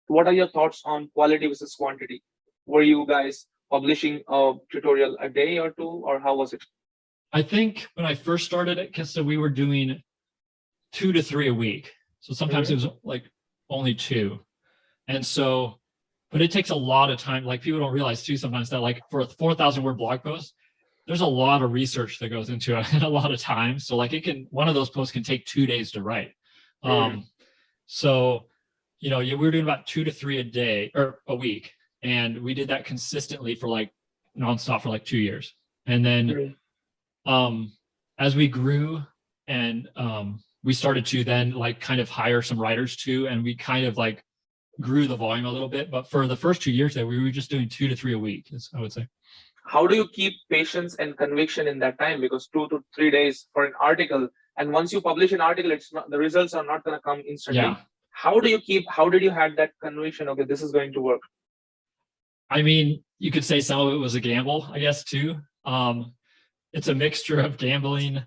what are your thoughts on quality versus quantity? Were you guys publishing a tutorial a day or two, or how was it? I think when I first started at Kista, we were doing 2 to 3 a week. So sometimes it was like only 2. And so, but it takes a lot of time. Like people don't realize too sometimes that like for a 4,000 word blog post, there's a lot of research that goes into it and a lot of time. So like one of those posts can take 2 days to write. So, you know, we were doing about 2 to 3 a day or a week. And we did that consistently for like nonstop for like 2 years. And then as we grew and we started to then like kind of hire some writers too, and we kind of like grew the volume a little bit. But for the first 2 years there, we were just doing 2 to 3 a week, I would say. How do you keep patience and conviction in that time? Because 2 to 3 days for an article, and once you publish an article, it's not, the results are not going to come instantly. Yeah. How did you have that conviction? Okay, this is going to work. I mean, you could say some of it was a gamble, I guess, too. It's a mixture of gambling.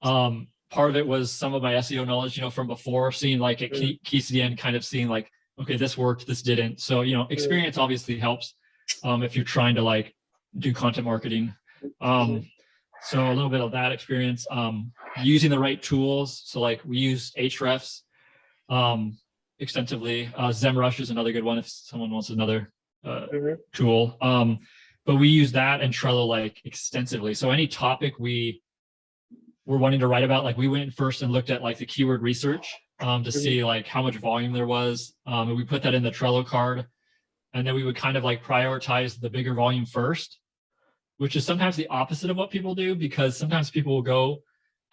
Part of it was some of my SEO knowledge, you know, from before, seeing like at KeyCDN, kind of seeing like, okay, this worked, this didn't. So, you know, experience obviously helps if you're trying to like do content marketing. So a little bit of that experience, using the right tools. So like we use Ahrefs extensively. SEMrush is another good one if someone wants another tool. But we use that and Trello like extensively. So any topic we were wanting to write about, like we went first and looked at like the keyword research to see like how much volume there was. And we put that in the Trello card. And then we would kind of like prioritize the bigger volume first, which is sometimes the opposite of what people do, because sometimes people will go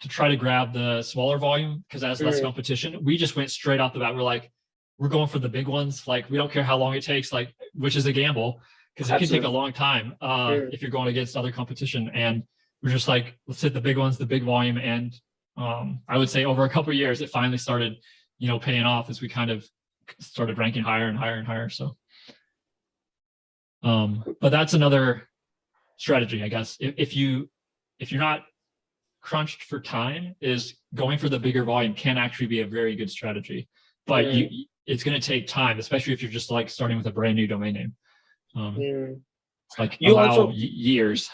to try to grab the smaller volume because it has less competition. We just went straight off the bat. We're like, we're going for the big ones. Like, we don't care how long it takes, like, which is a gamble because it can take a long time if you're going against other competition. And we're just like, let's hit the big ones, the big volume. And I would say over a couple of years, it finally started, you know, paying off as we kind of started ranking higher and higher and higher. So, but that's another strategy, I guess. If you're not crunched for time, is going for the bigger volume can actually be a very good strategy. But it's going to take time, especially if you're just like starting with a brand new domain name. Like you allow years.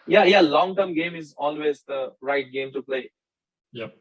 Yeah, long-term game is always the right game to play. Yep.